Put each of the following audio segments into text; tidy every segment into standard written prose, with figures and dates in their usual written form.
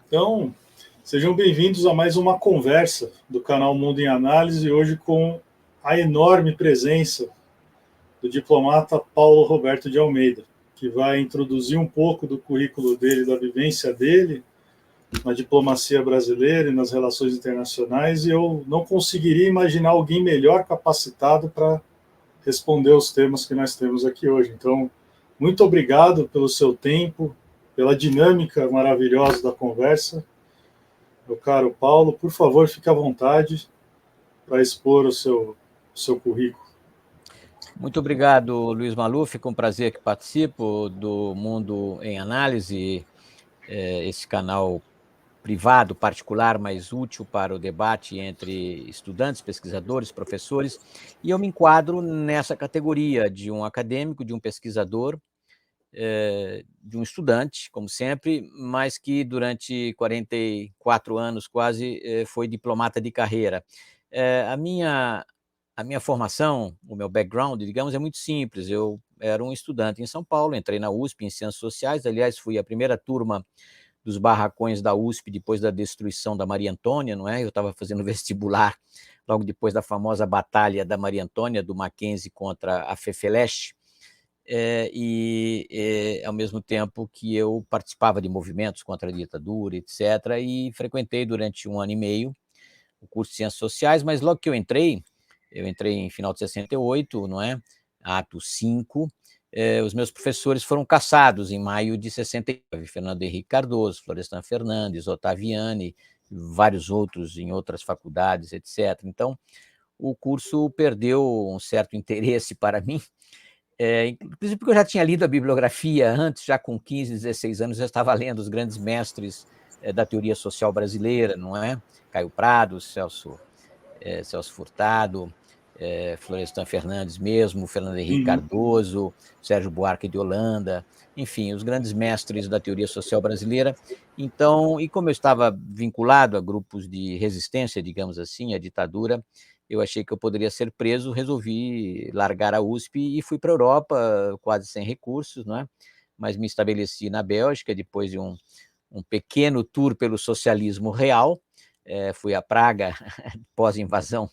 Então, sejam bem-vindos a mais uma conversa do canal Mundo em Análise, hoje com a enorme presença do diplomata Paulo Roberto de Almeida, que vai introduzir um pouco do currículo dele, da vivência dele na diplomacia brasileira e nas relações internacionais, e eu não conseguiria imaginar alguém melhor capacitado para responder os temas que nós temos aqui hoje. Então, muito obrigado pelo seu tempo, pela dinâmica maravilhosa da conversa. Meu caro Paulo, por favor, fique à vontade para expor o seu currículo. Muito obrigado, Luiz Maluf. Com prazer que participo do Mundo em Análise, esse canal privado, particular, mas útil para o debate entre estudantes, pesquisadores, professores. E eu me enquadro nessa categoria de um acadêmico, de um pesquisador, de um estudante, como sempre, mas que durante 44 anos quase foi diplomata de carreira. A minha formação, o meu background, digamos, é muito simples. Eu era um estudante em São Paulo, entrei na USP em Ciências Sociais, aliás, fui a primeira turma dos barracões da USP depois da destruição da Maria Antônia, não é? Eu estava fazendo vestibular logo depois da famosa batalha da Maria Antônia, do Mackenzie contra a FEFELESH, ao mesmo tempo que eu participava de movimentos contra a ditadura, etc., e frequentei durante 1 ano e meio o curso de Ciências Sociais, mas logo que eu entrei em final de 68, não é? Ato 5, os meus professores foram cassados em maio de 69, Fernando Henrique Cardoso, Florestan Fernandes, Ottaviani, vários outros em outras faculdades, etc. Então, o curso perdeu um certo interesse para mim, inclusive porque eu já tinha lido a bibliografia antes, já com 15, 16 anos, já estava lendo os grandes mestres da teoria social brasileira, não é? Caio Prado, Celso Furtado, Florestan Fernandes mesmo, Fernando Henrique Cardoso, Sérgio Buarque de Holanda, enfim, os grandes mestres da teoria social brasileira. Então, e como eu estava vinculado a grupos de resistência, digamos assim, à ditadura, eu achei que eu poderia ser preso, resolvi largar a USP e fui para a Europa, quase sem recursos, não é? Mas me estabeleci na Bélgica, depois de um pequeno tour pelo socialismo real, fui a Praga, pós-invasão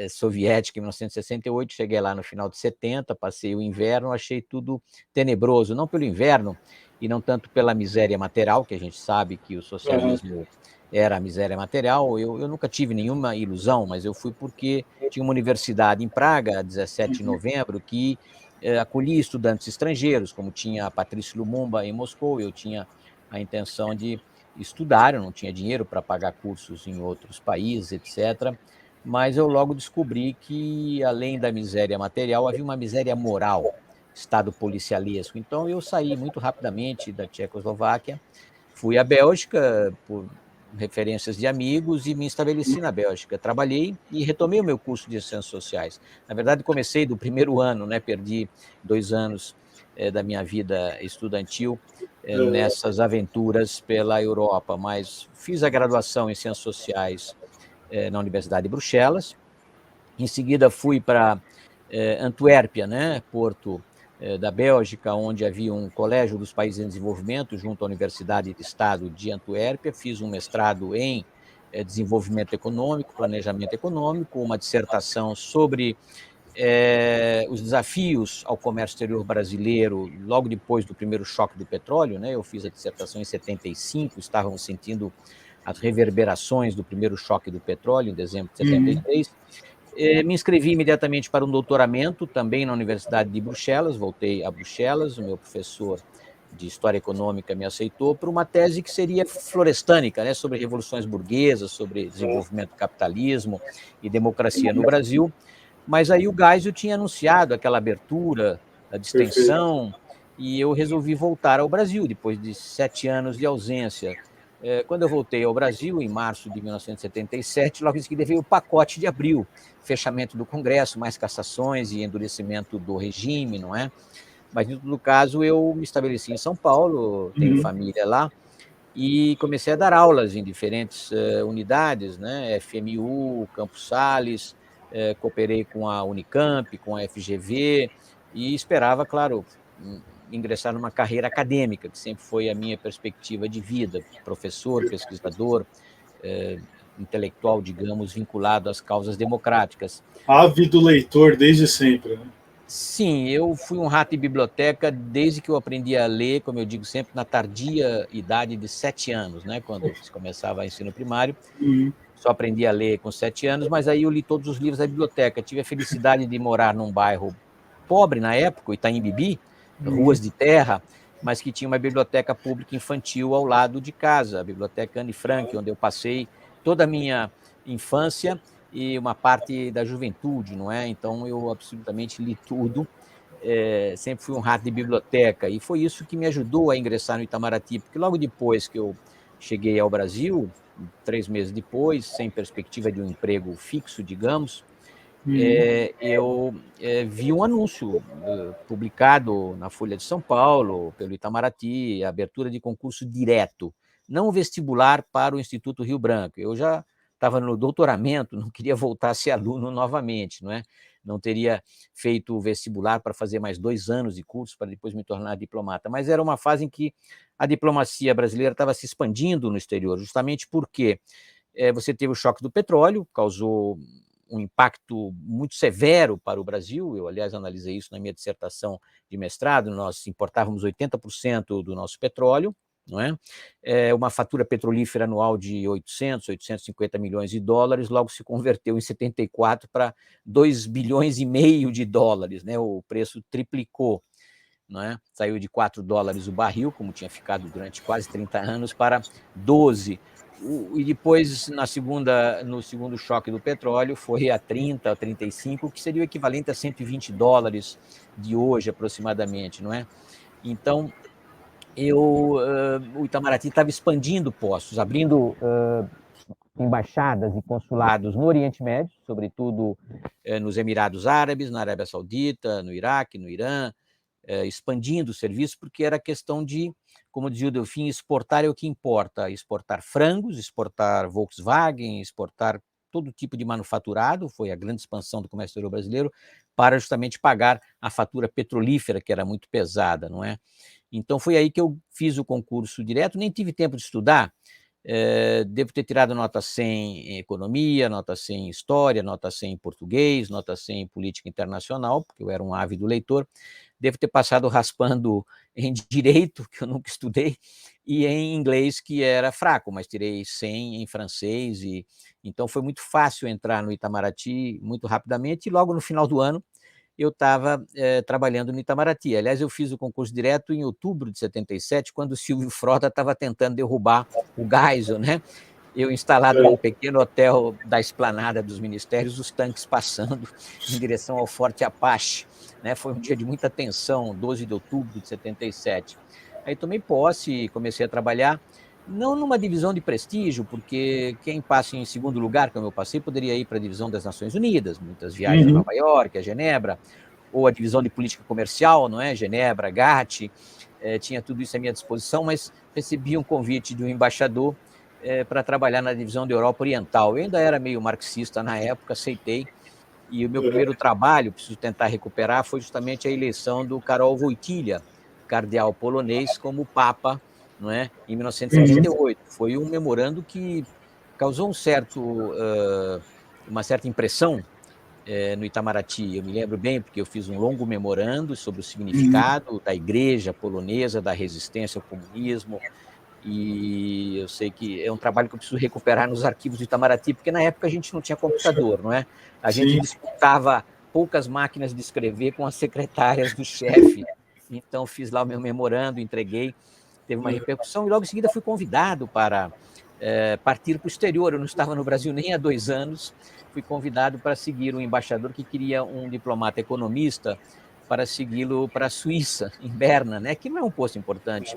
soviética em 1968, cheguei lá no final de 70, passei o inverno, achei tudo tenebroso, não pelo inverno e não tanto pela miséria material, que a gente sabe que o socialismo era a miséria material. Eu nunca tive nenhuma ilusão, mas eu fui porque tinha uma universidade em Praga, 17 de novembro, que acolhia estudantes estrangeiros, como tinha a Patrícia Lumumba em Moscou. Eu tinha a intenção de estudar, eu não tinha dinheiro para pagar cursos em outros países, etc., mas eu logo descobri que, além da miséria material, havia uma miséria moral, Estado policialesco. Então, eu saí muito rapidamente da Tchecoslováquia, fui à Bélgica por referências de amigos e me estabeleci na Bélgica. Trabalhei e retomei o meu curso de Ciências Sociais. Na verdade, comecei do primeiro ano, né? Perdi 2 anos da minha vida estudantil nessas aventuras pela Europa, mas fiz a graduação em Ciências Sociais na Universidade de Bruxelas. Em seguida, fui para Antuérpia, né, Porto da Bélgica, onde havia um colégio dos países em desenvolvimento, junto à Universidade de Estado de Antuérpia. Fiz um mestrado em desenvolvimento econômico, planejamento econômico, uma dissertação sobre os desafios ao comércio exterior brasileiro logo depois do primeiro choque do petróleo, né? Eu fiz a dissertação em 75, estávamos sentindo as reverberações do primeiro choque do petróleo, em dezembro de 73. Me inscrevi imediatamente para um doutoramento, também na Universidade de Bruxelas, voltei a Bruxelas, o meu professor de História Econômica me aceitou para uma tese que seria florestânica, né, sobre revoluções burguesas, sobre desenvolvimento do capitalismo e democracia no Brasil. Mas aí o Geisel tinha anunciado aquela abertura da distensão e eu resolvi voltar ao Brasil, depois de 7 anos de ausência. Quando eu voltei ao Brasil, em março de 1977, logo em seguida veio o pacote de abril, fechamento do Congresso, mais cassações e endurecimento do regime, não é? Mas, em todo caso, eu me estabeleci em São Paulo, tenho família lá, e comecei a dar aulas em diferentes unidades, né? FMU, Campos Sales, cooperei com a Unicamp, com a FGV, e esperava, claro, ingressar numa carreira acadêmica, que sempre foi a minha perspectiva de vida, professor, pesquisador, intelectual, digamos, vinculado às causas democráticas. Ávido leitor desde sempre, né? Sim, eu fui um rato de biblioteca desde que eu aprendi a ler, como eu digo sempre, na tardia idade de 7 anos, né, quando se começava o ensino primário. Só aprendi a ler com 7 anos, mas aí eu li todos os livros da biblioteca. Tive a felicidade de morar num bairro pobre na época, Itaim Bibi, ruas de terra, mas que tinha uma biblioteca pública infantil ao lado de casa, a Biblioteca Anne Frank, onde eu passei toda a minha infância e uma parte da juventude, não é? Então eu absolutamente li tudo, sempre fui um rato de biblioteca, e foi isso que me ajudou a ingressar no Itamaraty, porque logo depois que eu cheguei ao Brasil, 3 meses depois, sem perspectiva de um emprego fixo, digamos, eu vi um anúncio publicado na Folha de São Paulo, pelo Itamaraty, a abertura de concurso direto, não vestibular para o Instituto Rio Branco. Eu já estava no doutoramento, não queria voltar a ser aluno novamente, não é? Não teria feito o vestibular para fazer mais 2 anos de curso para depois me tornar diplomata, mas era uma fase em que a diplomacia brasileira estava se expandindo no exterior, justamente porque você teve o choque do petróleo, causou um impacto muito severo para o Brasil. Eu, aliás, analisei isso na minha dissertação de mestrado. Nós importávamos 80% do nosso petróleo, não é? Uma fatura petrolífera anual de 850 milhões de dólares, logo se converteu em 74 para 2 bilhões e meio de dólares, né? O preço triplicou, não é? Saiu de 4 dólares o barril, como tinha ficado durante quase 30 anos, para 12. E depois, no segundo choque do petróleo, foi a 30, a 35, que seria o equivalente a 120 dólares de hoje, aproximadamente, não é? Então, o Itamaraty estava expandindo postos, abrindo embaixadas e consulados no Oriente Médio, sobretudo nos Emirados Árabes, na Arábia Saudita, no Iraque, no Irã, expandindo o serviço, porque era questão de, como dizia o Delfim, exportar é o que importa, exportar frangos, exportar Volkswagen, exportar todo tipo de manufaturado, foi a grande expansão do comércio exterior brasileiro, para justamente pagar a fatura petrolífera, que era muito pesada, não é? Então foi aí que eu fiz o concurso direto, nem tive tempo de estudar, devo ter tirado nota 100 em economia, nota 100 em história, nota 100 em português, nota 100 em política internacional, porque eu era um ávido leitor. Devo ter passado raspando em direito, que eu nunca estudei, e em inglês, que era fraco, mas tirei 100 em francês, e então foi muito fácil entrar no Itamaraty muito rapidamente, e logo no final do ano eu estava trabalhando no Itamaraty. Aliás, eu fiz o concurso direto em outubro de 77, quando o Silvio Frota estava tentando derrubar o Geisel, né? Eu instalado num pequeno hotel da esplanada dos ministérios, os tanques passando em direção ao Forte Apache, né? Foi um dia de muita tensão, 12 de outubro de 77. Aí tomei posse e comecei a trabalhar, não numa divisão de prestígio, porque quem passa em segundo lugar, como eu passei, poderia ir para a divisão das Nações Unidas, muitas viagens a Nova York, a Genebra, ou a divisão de política comercial, não é? Genebra, GATT, tinha tudo isso à minha disposição, mas recebi um convite de um embaixador para trabalhar na divisão da Europa Oriental. Eu ainda era meio marxista na época, aceitei, e o meu primeiro trabalho, preciso tentar recuperar, foi justamente a eleição do Karol Wojtyła, cardeal polonês, como papa, não é? Em 1978. Foi um memorando que causou uma certa impressão no Itamaraty. Eu me lembro bem, porque eu fiz um longo memorando sobre o significado da igreja polonesa, da resistência ao comunismo, e eu sei que é um trabalho que eu preciso recuperar nos arquivos do Itamaraty, porque na época a gente não tinha computador, não é? A gente disputava poucas máquinas de escrever com as secretárias do chefe. Então fiz lá o meu memorando, entreguei, teve uma repercussão, e logo em seguida fui convidado para partir para o exterior. Eu não estava no Brasil nem há 2 anos, fui convidado para seguir um embaixador que queria um diplomata economista para segui-lo para a Suíça, em Berna, né? Que não é um posto importante.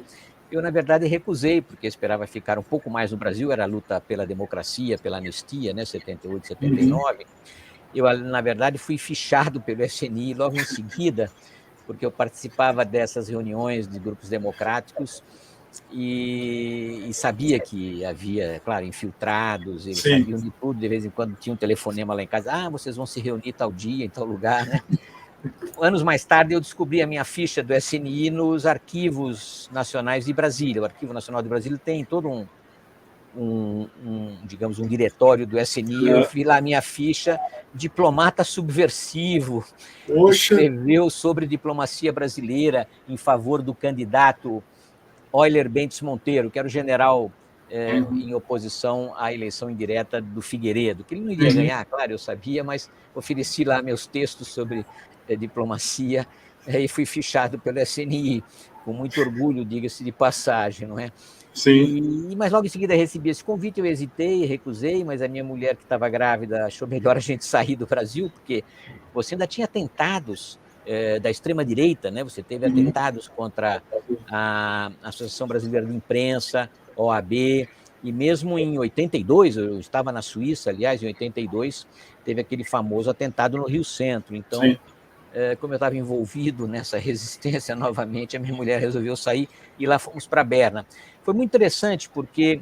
Eu, na verdade, recusei, porque esperava ficar um pouco mais no Brasil, era a luta pela democracia, pela anistia, né, 78, 79. Eu, na verdade, fui fichado pelo FNI logo em seguida, porque eu participava dessas reuniões de grupos democráticos e sabia que havia, claro, infiltrados, eles sabiam de tudo, de vez em quando tinha um telefonema lá em casa, vocês vão se reunir tal dia, em tal lugar, né? anos mais tarde eu descobri a minha ficha do SNI nos arquivos nacionais de Brasília. O Arquivo Nacional de Brasília tem todo digamos, um diretório do SNI. Eu vi lá a minha ficha, diplomata subversivo, Poxa. escreveu sobre diplomacia brasileira em favor do candidato Euler Bentes Monteiro, que era o general em oposição à eleição indireta do Figueiredo, que ele não iria ganhar, claro, eu sabia, mas ofereci lá meus textos sobre diplomacia e fui fichado pelo SNI, com muito orgulho, diga-se de passagem, não é? Sim. Mas logo em seguida recebi esse convite, eu hesitei, recusei, mas a minha mulher, que estava grávida, achou melhor a gente sair do Brasil, porque você ainda tinha atentados da extrema-direita, né? Você teve atentados contra a Associação Brasileira de Imprensa, OAB, e mesmo em 82, eu estava na Suíça, aliás, em 82, teve aquele famoso atentado no Rio Centro. Então, como eu estava envolvido nessa resistência novamente, a minha mulher resolveu sair e lá fomos para Berna. Foi muito interessante porque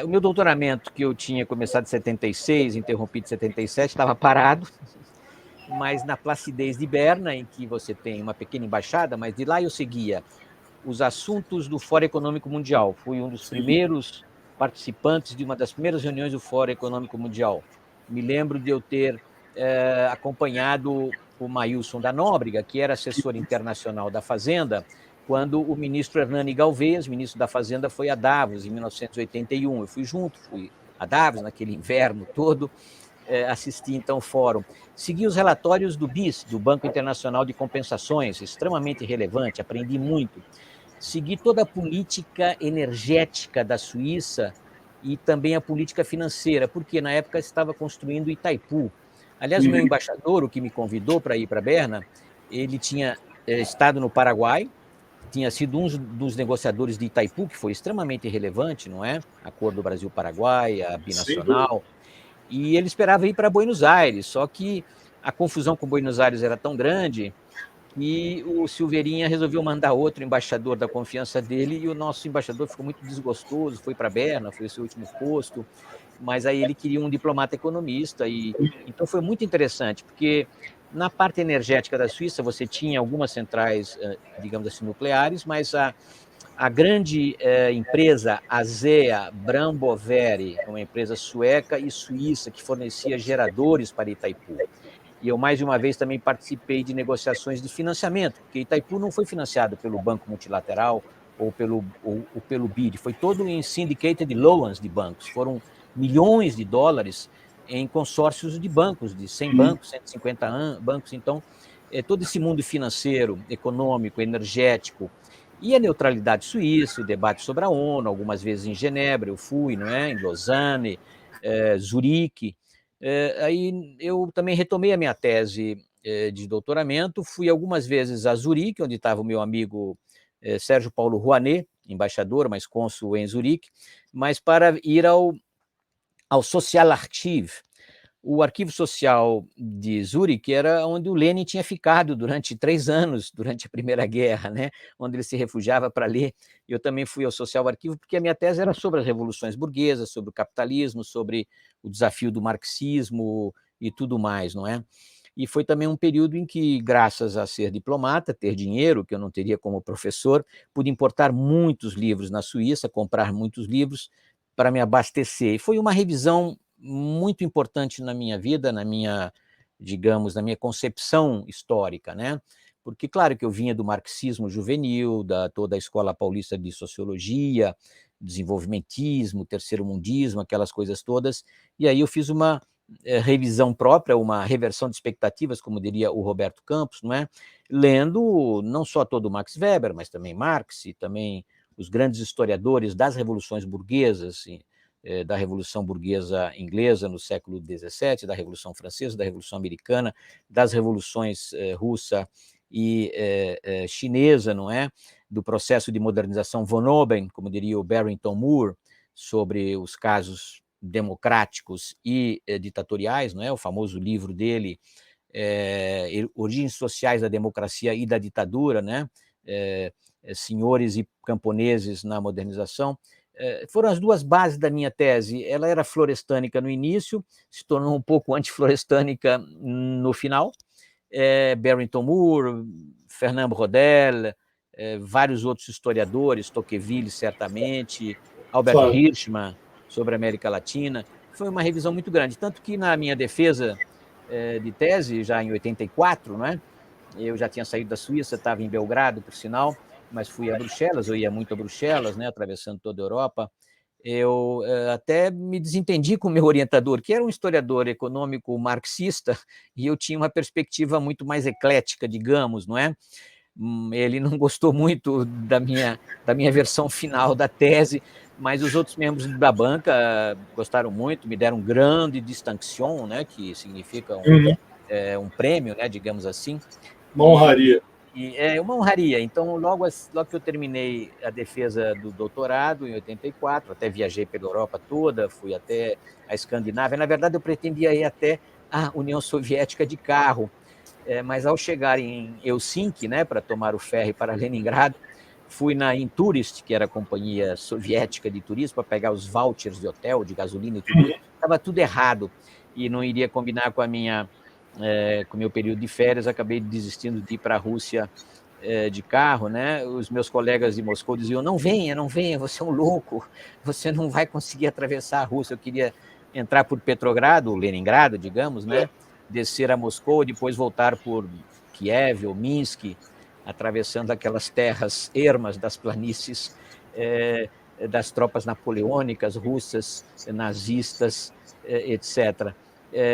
o meu doutoramento, que eu tinha começado em 76, interrompido em 77, estava parado, mas na placidez de Berna, em que você tem uma pequena embaixada, mas de lá eu seguia os assuntos do Fórum Econômico Mundial. Fui um dos primeiros participantes de uma das primeiras reuniões do Fórum Econômico Mundial. Me lembro de eu ter acompanhado o Maílson da Nóbrega, que era assessor internacional da Fazenda, quando o ministro Hernani Galvez, ministro da Fazenda, foi a Davos, em 1981. Eu fui junto, fui a Davos naquele inverno todo, assisti então o fórum. Segui os relatórios do BIS, do Banco Internacional de Compensações, extremamente relevante, aprendi muito. Segui toda a política energética da Suíça e também a política financeira, porque na época estava construindo Itaipu. Aliás, o meu embaixador, o que me convidou para ir para Berna, ele tinha estado no Paraguai, tinha sido um dos negociadores de Itaipu, que foi extremamente relevante, não é? Acordo Brasil-Paraguai, a binacional, e ele esperava ir para Buenos Aires, só que a confusão com Buenos Aires era tão grande que o Silveirinha resolveu mandar outro embaixador da confiança dele, e o nosso embaixador ficou muito desgostoso, foi para Berna, foi o seu último posto, mas aí ele queria um diplomata economista, e então foi muito interessante, porque na parte energética da Suíça você tinha algumas centrais, digamos assim, nucleares, mas a grande empresa ASEA Bramboveri, uma empresa sueca e suíça que fornecia geradores para Itaipu. E eu, mais de uma vez, também participei de negociações de financiamento, porque Itaipu não foi financiado pelo Banco Multilateral ou pelo BID, foi todo em syndicated loans de bancos. Foram milhões de dólares em consórcios de bancos, de 100 bancos, 150 bancos. Então, todo esse mundo financeiro, econômico, energético, e a neutralidade suíça, o debate sobre a ONU, algumas vezes em Genebra, eu fui, não é? Em Lausanne, Zurique. Aí eu também retomei a minha tese de doutoramento, fui algumas vezes a Zurique, onde estava o meu amigo Sérgio Paulo Rouanet, embaixador, mas cônsul em Zurique, mas para ir ao Social Archive. O arquivo social de Zurique era onde o Lenin tinha ficado durante 3 anos, durante a Primeira Guerra, né? Onde ele se refugiava para ler. Eu também fui ao Social Arquivo, porque a minha tese era sobre as revoluções burguesas, sobre o capitalismo, sobre o desafio do marxismo e tudo mais, não é? E foi também um período em que, graças a ser diplomata, ter dinheiro, que eu não teria como professor, pude importar muitos livros na Suíça, comprar muitos livros para me abastecer. E foi uma revisão muito importante na minha vida, na minha, digamos, na minha concepção histórica, né? Porque, claro, que eu vinha do marxismo juvenil, da toda a escola paulista de sociologia, desenvolvimentismo, terceiro mundismo, aquelas coisas todas, e aí eu fiz uma revisão própria, uma reversão de expectativas, como diria o Roberto Campos, não é? Lendo não só todo o Max Weber, mas também Marx e também os grandes historiadores das revoluções burguesas, assim, da Revolução Burguesa Inglesa no século XVII, da Revolução Francesa, da Revolução Americana, das revoluções russa e chinesa, não é? Do processo de modernização von Oben, como diria o Barrington Moore, sobre os casos democráticos e ditatoriais, não é? O famoso livro dele, Origens Sociais da Democracia e da Ditadura, né? Senhores e camponeses na modernização. Foram as duas bases da minha tese. Ela era florestânica no início, se tornou um pouco antiflorestânica no final, Barrington Moore, Fernand Braudel, vários outros historiadores, Tocqueville, certamente, Albert Hirschman, sobre a América Latina. Foi uma revisão muito grande, tanto que na minha defesa de tese, já em 84, não é? Eu já tinha saído da Suíça, estava em Belgrado, por sinal, mas fui a Bruxelas, eu ia muito a Bruxelas, né, atravessando toda a Europa. Eu até me desentendi com o meu orientador, que era um historiador econômico marxista, e eu tinha uma perspectiva muito mais eclética, digamos, não é? Ele não gostou muito da minha versão final da tese, mas os outros membros da banca gostaram muito, me deram um grande distinction, né, que significa um prêmio, né, digamos assim. Uma honraria. É uma honraria. Então, logo que eu terminei a defesa do doutorado, em 84, até viajei pela Europa toda, fui até a Escandinávia. Na verdade, eu pretendia ir até a União Soviética de carro, mas ao chegar em Helsinki, né, para tomar o ferry para Leningrado, fui na Intourist, que era a companhia soviética de turismo, para pegar os vouchers de hotel, de gasolina e tudo isso. Estava tudo errado e não iria combinar com o meu período de férias. Acabei desistindo de ir para a Rússia de carro, né? Os meus colegas de Moscou diziam: não venha, você é um louco, você não vai conseguir atravessar a Rússia. Eu queria entrar por Petrogrado, Leningrado, digamos, né? Descer a Moscou, depois voltar por Kiev ou Minsk, atravessando aquelas terras ermas das planícies das tropas napoleônicas, russas, nazistas, etc.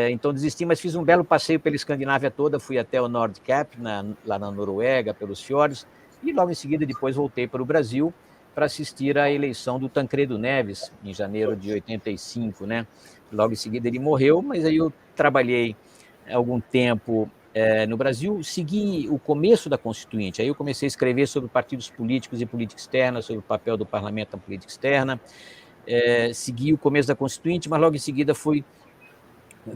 Então desisti, mas fiz um belo passeio pela Escandinávia toda, fui até o Nordkap, lá na Noruega, pelos fiordes, e logo em seguida depois voltei para o Brasil para assistir à eleição do Tancredo Neves, em janeiro de 85, né? Logo em seguida ele morreu, mas aí eu trabalhei algum tempo no Brasil, segui o começo da Constituinte, aí eu comecei a escrever sobre partidos políticos e política externa, sobre o papel do parlamento na política externa, segui o começo da Constituinte, mas logo em seguida fui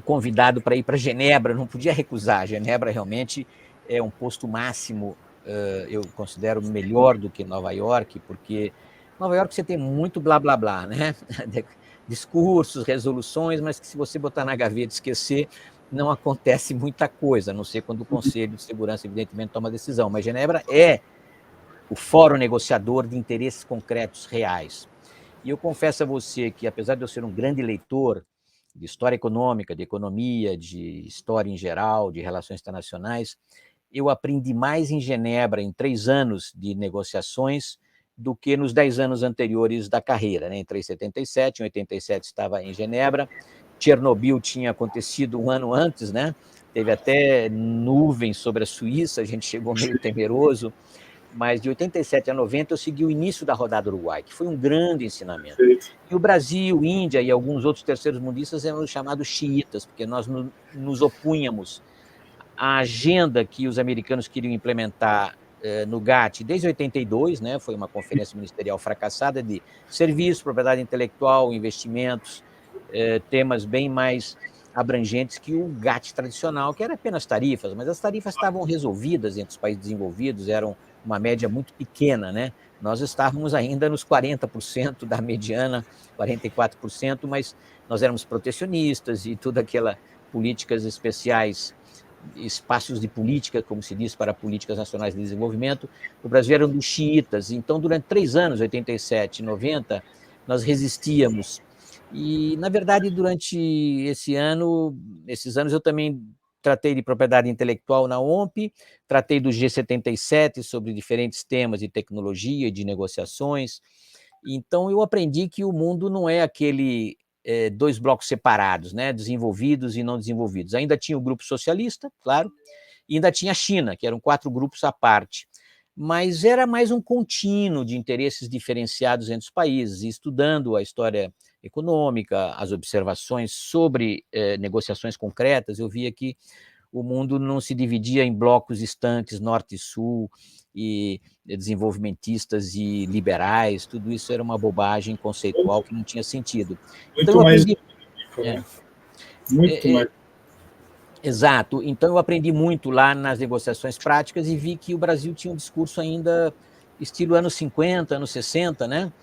convidado para ir para Genebra, não podia recusar. Genebra realmente é um posto máximo, eu considero melhor do que Nova York, porque Nova York você tem muito blá blá blá, né? Discursos, resoluções, mas que se você botar na gaveta e esquecer, não acontece muita coisa, a não ser quando o Conselho de Segurança, evidentemente, toma decisão. Mas Genebra é o fórum negociador de interesses concretos reais. E eu confesso a você que, apesar de eu ser um grande leitor de história econômica, de economia, de história em geral, de relações internacionais, eu aprendi mais em Genebra em 3 anos de negociações do que nos 10 anos anteriores da carreira, né? Entrei em 77, em 87 estava em Genebra, Chernobyl tinha acontecido um ano antes, né? Teve até nuvens sobre a Suíça, a gente chegou meio temeroso, mas de 87 a 90 eu segui o início da rodada Uruguai, que foi um grande ensinamento. E o Brasil, Índia e alguns outros terceiros mundistas eram chamados xiitas, porque nós nos opunhamos à agenda que os americanos queriam implementar no GATT desde 82, né? Foi uma conferência ministerial fracassada de serviços, propriedade intelectual, investimentos, temas bem mais abrangentes que o GATT tradicional, que era apenas tarifas, mas as tarifas estavam resolvidas entre os países desenvolvidos, eram uma média muito pequena, né? Nós estávamos ainda nos 40% da mediana, 44%, mas nós éramos protecionistas e toda aquela políticas especiais, espaços de política, como se diz, para políticas nacionais de desenvolvimento. O Brasil era um dos xiitas. Então, durante 3 anos, 87 e 90, nós resistíamos. E, na verdade, durante esses anos, eu também tratei de propriedade intelectual na OMP, tratei do G77 sobre diferentes temas de tecnologia e de negociações. Então, eu aprendi que o mundo não é aquele 2 blocos separados, né? Desenvolvidos e não desenvolvidos. Ainda tinha o grupo socialista, claro, e ainda tinha a China, que eram 4 grupos à parte. Mas era mais um contínuo de interesses diferenciados entre os países. E estudando a história econômica, as observações sobre negociações concretas, eu via que o mundo não se dividia em blocos distantes, norte e sul, e desenvolvimentistas e liberais. Tudo isso era uma bobagem conceitual que não tinha sentido. Então, eu aprendi... Muito mais. Exato. Então, eu aprendi muito lá nas negociações práticas e vi que o Brasil tinha um discurso ainda estilo anos 50, anos 60, né?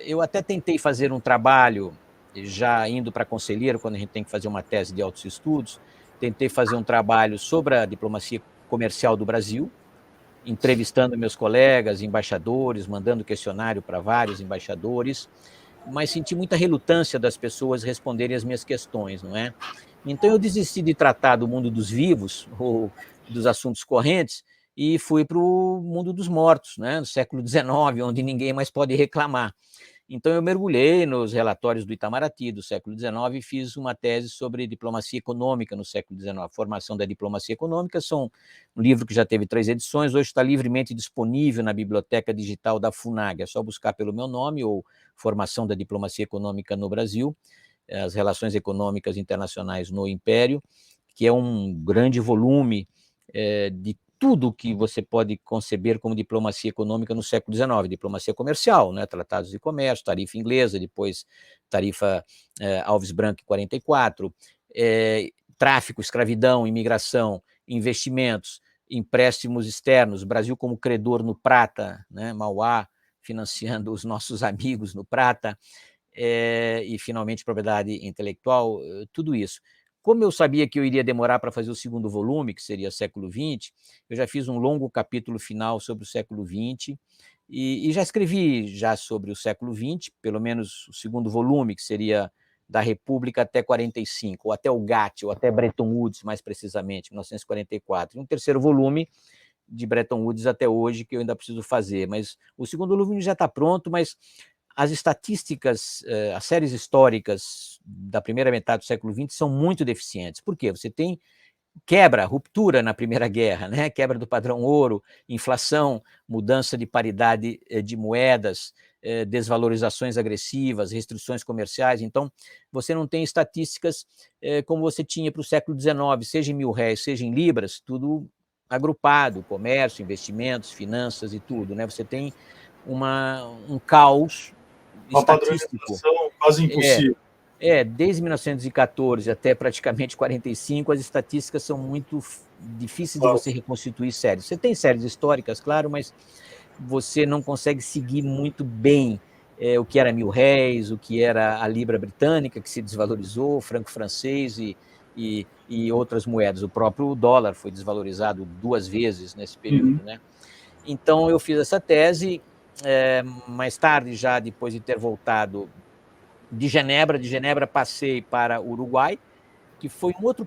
Eu até tentei fazer um trabalho, já indo para conselheiro, quando a gente tem que fazer uma tese de altos estudos, tentei fazer um trabalho sobre a diplomacia comercial do Brasil, entrevistando meus colegas, embaixadores, mandando questionário para vários embaixadores, mas senti muita relutância das pessoas responderem as minhas questões, não é? Então eu desisti de tratar do mundo dos vivos ou dos assuntos correntes e fui para o mundo dos mortos, né, no século XIX, onde ninguém mais pode reclamar. Então eu mergulhei nos relatórios do Itamaraty do século XIX e fiz uma tese sobre diplomacia econômica no século XIX, formação da diplomacia econômica. São um livro que já teve 3 edições, hoje está livremente disponível na biblioteca digital da FUNAG, é só buscar pelo meu nome ou Formação da Diplomacia Econômica no Brasil, as relações econômicas internacionais no Império, que é um grande volume de tudo que você pode conceber como diplomacia econômica no século XIX, diplomacia comercial, né, tratados de comércio, tarifa inglesa, depois tarifa Alves Branco em 44, tráfico, escravidão, imigração, investimentos, empréstimos externos, Brasil como credor no prata, né, Mauá financiando os nossos amigos no prata, e finalmente propriedade intelectual, tudo isso. Como eu sabia que eu iria demorar para fazer o segundo volume, que seria século XX, eu já fiz um longo capítulo final sobre o século XX e já escrevi já sobre o século XX, pelo menos o segundo volume, que seria da República até 45, ou até o GATT, ou até Bretton Woods, mais precisamente, 1944. E um terceiro volume de Bretton Woods até hoje, que eu ainda preciso fazer. Mas o segundo volume já está pronto, mas as estatísticas, as séries históricas da primeira metade do século XX são muito deficientes. Por quê? Você tem quebra, ruptura na Primeira Guerra, né? Quebra do padrão ouro, inflação, mudança de paridade de moedas, desvalorizações agressivas, restrições comerciais. Então, você não tem estatísticas como você tinha para o século XIX, seja em mil-réis, seja em libras, tudo agrupado, comércio, investimentos, finanças e tudo, né? Você tem um caos Uma estatístico. padronização quase impossível. Desde 1914 até praticamente 45, as estatísticas são muito difíceis de você reconstituir séries. Você tem séries históricas, claro, mas você não consegue seguir muito bem o que era mil-réis, o que era a libra britânica, que se desvalorizou, o franco francês e outras moedas. O próprio dólar foi desvalorizado 2 vezes nesse período, né? Então, eu fiz essa tese, mais tarde, já depois de ter voltado de Genebra passei para o Uruguai, que foi um outro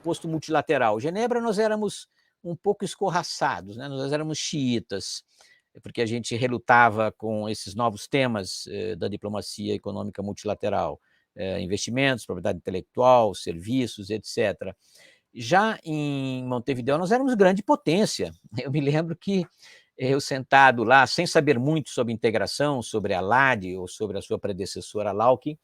posto multilateral. Genebra nós éramos um pouco escorraçados, né? Nós éramos xiitas, porque a gente relutava com esses novos temas da diplomacia econômica multilateral, investimentos, propriedade intelectual, serviços, etc. Já em Montevideo nós éramos grande potência. Eu me lembro que eu sentado lá, sem saber muito sobre integração, sobre a LAD ou sobre a sua predecessora, a Lauck,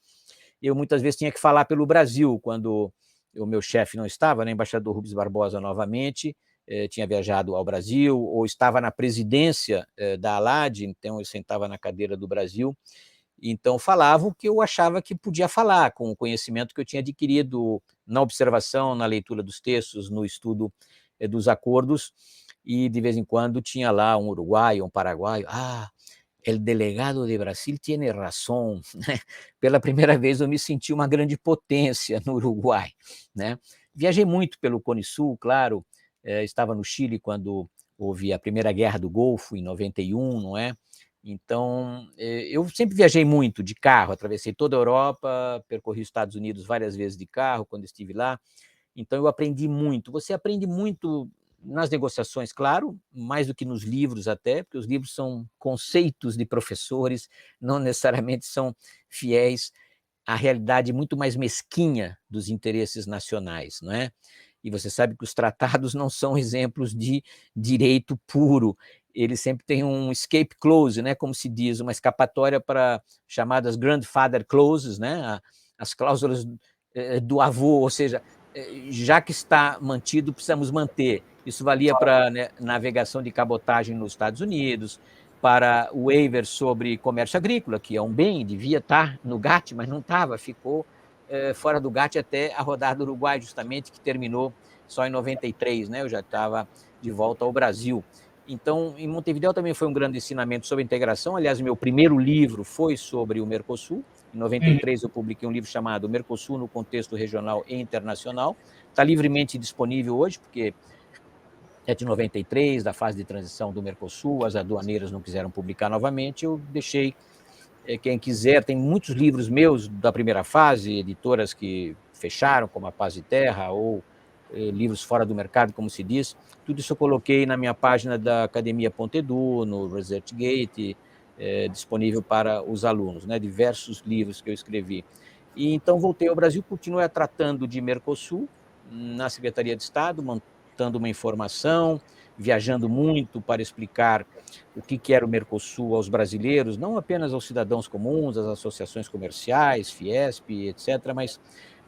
eu muitas vezes tinha que falar pelo Brasil, quando o meu chefe não estava, né, embaixador Rubens Barbosa novamente, tinha viajado ao Brasil, ou estava na presidência da ALAD, então eu sentava na cadeira do Brasil, então falava o que eu achava que podia falar, com o conhecimento que eu tinha adquirido na observação, na leitura dos textos, no estudo dos acordos, e de vez em quando tinha lá um uruguaio, um paraguaio, el delegado de Brasil tiene razão, né? Pela primeira vez eu me senti uma grande potência no Uruguai, né? Viajei muito pelo Cone Sul, claro, estava no Chile quando houve a primeira guerra do Golfo, em 91, não é? Então, eu sempre viajei muito de carro, atravessei toda a Europa, percorri os Estados Unidos várias vezes de carro quando estive lá, então eu aprendi muito. Você aprende muito nas negociações, claro, mais do que nos livros até, porque os livros são conceitos de professores, não necessariamente são fiéis à realidade muito mais mesquinha dos interesses nacionais, não é? E você sabe que os tratados não são exemplos de direito puro, eles sempre têm um escape clause, né, como se diz, uma escapatória para chamadas grandfather clauses, né, as cláusulas do avô, ou seja, já que está mantido, precisamos manter. Isso valia para, né, navegação de cabotagem nos Estados Unidos, para o waiver sobre comércio agrícola, que é um bem, devia estar no GATT, mas não estava, ficou fora do GATT até a rodada do Uruguai, justamente, que terminou só em 93, né? Eu já estava de volta ao Brasil. Então, em Montevidéu também foi um grande ensinamento sobre integração. Aliás, meu primeiro livro foi sobre o Mercosul. Em 93, eu publiquei um livro chamado Mercosul no Contexto Regional e Internacional. Está livremente disponível hoje, porque é de 93, da fase de transição do Mercosul, as aduaneiras não quiseram publicar novamente, eu deixei, quem quiser, tem muitos livros meus da primeira fase, editoras que fecharam, como a Paz de Terra, ou livros fora do mercado, como se diz, tudo isso eu coloquei na minha página da Academia Pontedou, no ResearchGate, disponível para os alunos, né, diversos livros que eu escrevi. E então voltei ao Brasil, continuei tratando de Mercosul, na Secretaria de Estado, dando uma informação, viajando muito para explicar o que era o Mercosul aos brasileiros, não apenas aos cidadãos comuns, às associações comerciais, Fiesp, etc., mas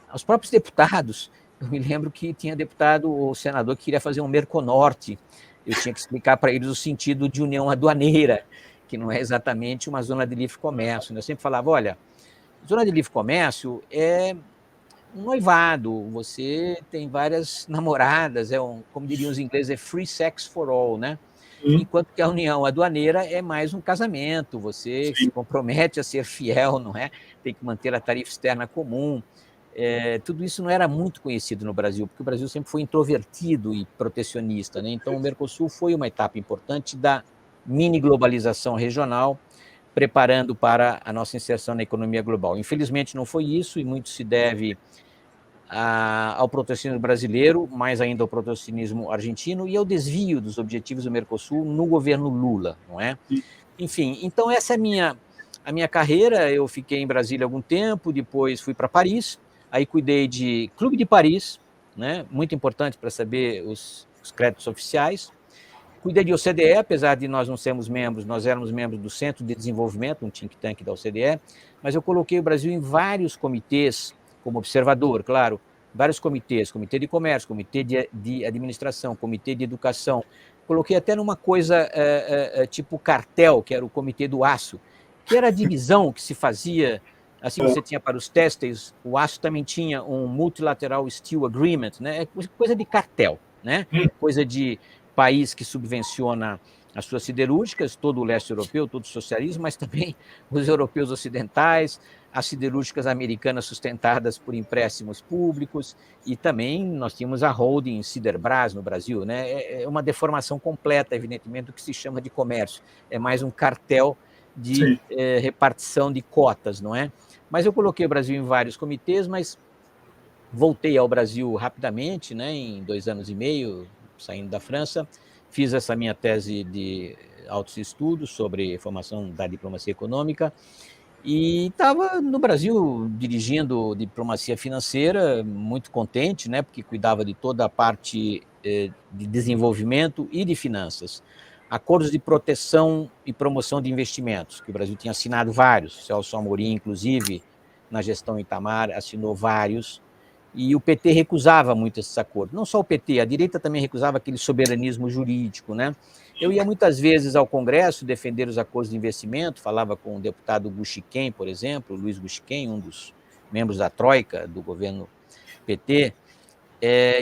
aos próprios deputados. Eu me lembro que tinha deputado ou senador que queria fazer um Merconorte. Eu tinha que explicar para eles o sentido de união aduaneira, que não é exatamente uma zona de livre comércio. Eu sempre falava, olha, zona de livre comércio é um noivado, você tem várias namoradas, como diriam os ingleses, é free sex for all, né? Enquanto que a união aduaneira é mais um casamento, você se compromete a ser fiel, não é? Tem que manter a tarifa externa comum. Tudo isso não era muito conhecido no Brasil, porque o Brasil sempre foi introvertido e protecionista, né? Então o Mercosul foi uma etapa importante da mini globalização regional, preparando para a nossa inserção na economia global. Infelizmente não foi isso, e muito se deve ao protecionismo brasileiro, mais ainda ao protecionismo argentino e ao desvio dos objetivos do Mercosul no governo Lula, não é? Enfim, então essa é a minha carreira. Eu fiquei em Brasília algum tempo, depois fui para Paris, aí cuidei de Clube de Paris, né? Muito importante para saber os créditos oficiais. Cuidei de OCDE, apesar de nós não sermos membros, nós éramos membros do Centro de Desenvolvimento, um think tank da OCDE, mas eu coloquei o Brasil em vários comitês, como observador, claro, vários comitês, comitê de comércio, comitê de administração, comitê de educação. Coloquei até numa coisa tipo cartel, que era o comitê do aço, que era a divisão que se fazia, assim você tinha para os têxteis, o aço também tinha um Multilateral Steel Agreement, né? Coisa de cartel, né? Coisa de país que subvenciona as suas siderúrgicas, todo o leste europeu, todo o socialismo, mas também os europeus ocidentais, as siderúrgicas americanas sustentadas por empréstimos públicos, e também nós tínhamos a holding Siderbras no Brasil, né? É uma deformação completa, evidentemente, do que se chama de comércio. É mais um cartel de repartição de cotas, não é? Mas eu coloquei o Brasil em vários comitês, mas voltei ao Brasil rapidamente, né, em 2 anos e meio, saindo da França, fiz essa minha tese de altos estudos sobre formação da diplomacia econômica e estava no Brasil dirigindo diplomacia financeira, muito contente, né, porque cuidava de toda a parte de desenvolvimento e de finanças. Acordos de proteção e promoção de investimentos, que o Brasil tinha assinado vários, Celso Amorim, inclusive, na gestão Itamar, assinou vários, e o PT recusava muito esses acordos. Não só o PT, a direita também recusava aquele soberanismo jurídico, né? Eu ia muitas vezes ao Congresso defender os acordos de investimento, falava com o deputado Guxiquem, por exemplo, Luiz Guxiquem, um dos membros da Troika do governo PT,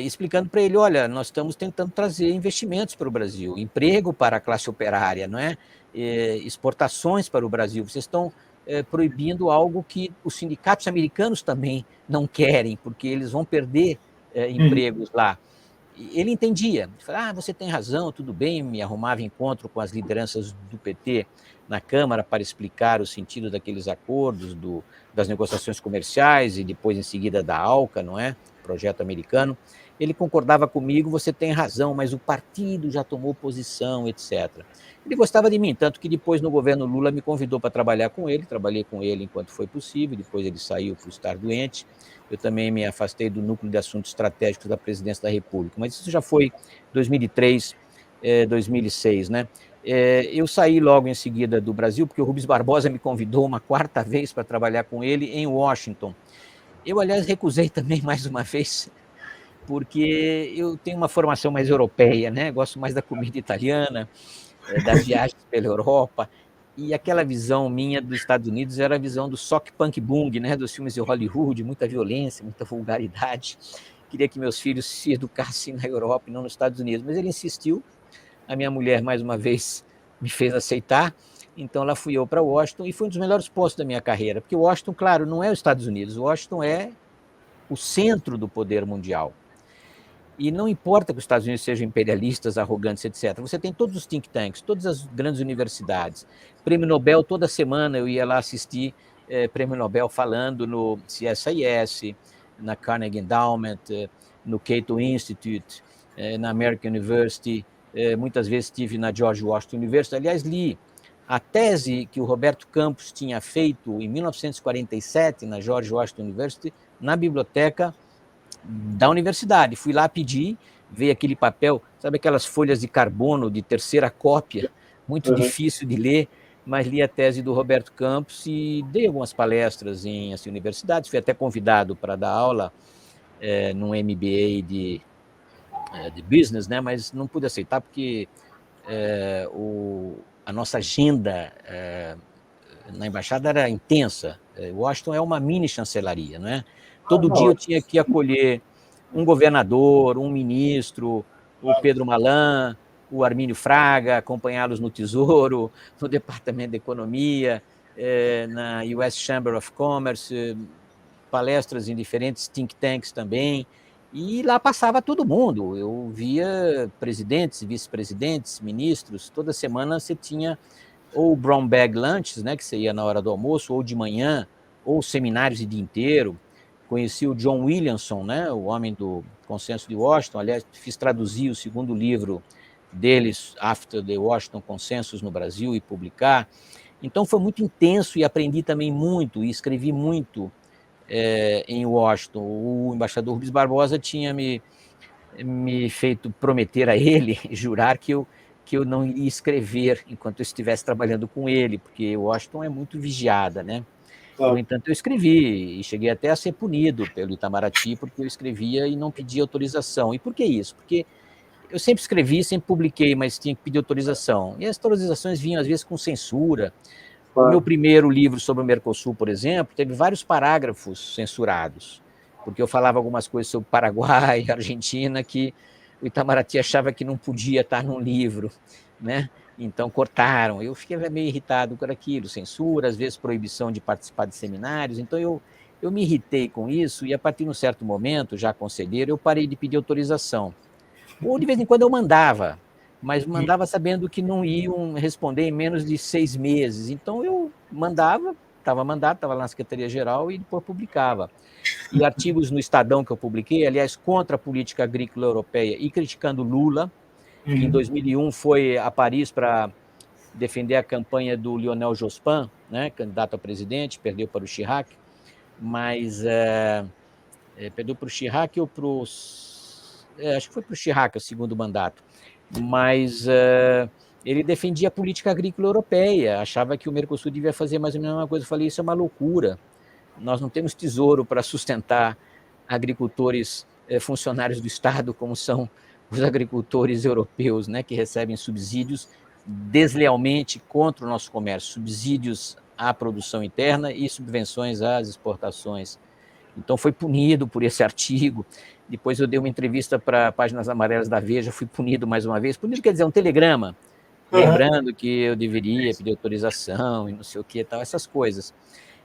explicando para ele, olha, nós estamos tentando trazer investimentos para o Brasil, emprego para a classe operária, não é? Exportações para o Brasil. Vocês estão proibindo algo que os sindicatos americanos também não querem, porque eles vão perder empregos lá. Ele entendia, falava, você tem razão, tudo bem, me arrumava encontro com as lideranças do PT na Câmara para explicar o sentido daqueles acordos, das negociações comerciais e depois em seguida da ALCA, não é? Projeto americano. Ele concordava comigo, você tem razão, mas o partido já tomou posição, etc. Ele gostava de mim, tanto que depois no governo Lula me convidou para trabalhar com ele, trabalhei com ele enquanto foi possível, depois ele saiu por estar doente. Eu também me afastei do núcleo de assuntos estratégicos da presidência da República, mas isso já foi 2003, 2006, né? Eu saí logo em seguida do Brasil, porque o Rubens Barbosa me convidou uma quarta vez para trabalhar com ele em Washington. Eu, aliás, recusei também mais uma vez, porque eu tenho uma formação mais europeia, né? Gosto mais da comida italiana, das viagens pela Europa, e aquela visão minha dos Estados Unidos era a visão do sock punk bung, né? Dos filmes de Hollywood, muita violência, muita vulgaridade. Queria que meus filhos se educassem na Europa e não nos Estados Unidos, mas ele insistiu. a minha mulher, mais uma vez, me fez aceitar, então lá fui eu para Washington, e foi um dos melhores postos da minha carreira, porque Washington, claro, não é os Estados Unidos, Washington é o centro do poder mundial. E não importa que os Estados Unidos sejam imperialistas, arrogantes, etc. Você tem todos os think tanks, todas as grandes universidades. Prêmio Nobel, toda semana eu ia lá assistir Prêmio Nobel falando no CSIS, na Carnegie Endowment, no Cato Institute, na American University. Muitas vezes estive na George Washington University. Aliás, li a tese que o Roberto Campos tinha feito em 1947 na George Washington University, na biblioteca da universidade. Fui lá pedir, veio aquele papel, sabe aquelas folhas de carbono de terceira cópia, muito difícil de ler, mas li a tese do Roberto Campos e dei algumas palestras em assim, universidades, fui até convidado para dar aula num MBA de business, né, mas não pude aceitar porque a nossa agenda na embaixada era intensa. Washington é uma mini chancelaria, não é? Todo dia eu tinha que acolher um governador, um ministro, o Pedro Malan, o Armínio Fraga, acompanhá-los no Tesouro, no Departamento de Economia, na US Chamber of Commerce, palestras em diferentes think tanks também, e lá passava todo mundo. Eu via presidentes, vice-presidentes, ministros, toda semana você tinha ou brown bag lunches, né, que você ia na hora do almoço, ou de manhã, ou seminários o dia inteiro. Conheci o John Williamson, né, o homem do Consenso de Washington. Aliás, fiz traduzir o segundo livro deles, After the Washington Consensus, no Brasil, e publicar. Então foi muito intenso e aprendi também muito, e escrevi muito em Washington. O embaixador Rubens Barbosa tinha me feito prometer a ele, jurar que eu não iria escrever enquanto eu estivesse trabalhando com ele, porque Washington é muito vigiada, né? No entanto, eu escrevi e cheguei até a ser punido pelo Itamaraty porque eu escrevia e não pedia autorização. E por que isso? Porque eu sempre escrevi, sempre publiquei, mas tinha que pedir autorização. E as autorizações vinham, às vezes, com censura. O meu primeiro livro sobre o Mercosul, por exemplo, teve vários parágrafos censurados, porque eu falava algumas coisas sobre Paraguai, Argentina, que o Itamaraty achava que não podia estar num livro, né? Então cortaram. Eu fiquei meio irritado com aquilo, censura, às vezes proibição de participar de seminários. Então eu me irritei com isso e a partir de um certo momento, já conselheiro, eu parei de pedir autorização. Ou de vez em quando eu mandava, mas mandava sabendo que não iam responder em menos de 6 meses. Então eu mandava, estava mandado, estava lá na Secretaria-Geral e depois publicava. E artigos no Estadão que eu publiquei, aliás, contra a política agrícola europeia e criticando Lula, que em 2001 foi a Paris para defender a campanha do Lionel Jospin, né, candidato a presidente, perdeu para o Chirac, mas perdeu para o Chirac ou para os... acho que foi para o Chirac, o segundo mandato, mas ele defendia a política agrícola europeia, achava que o Mercosul devia fazer mais ou menos a mesma coisa. Eu falei, isso é uma loucura, nós não temos tesouro para sustentar agricultores funcionários do Estado, como são os agricultores europeus, né, que recebem subsídios deslealmente contra o nosso comércio, subsídios à produção interna e subvenções às exportações. Então foi punido por esse artigo. Depois eu dei uma entrevista para Páginas Amarelas da Veja, fui punido mais uma vez. Punido quer dizer um telegrama, lembrando que eu deveria pedir autorização e não sei o que, tal, essas coisas.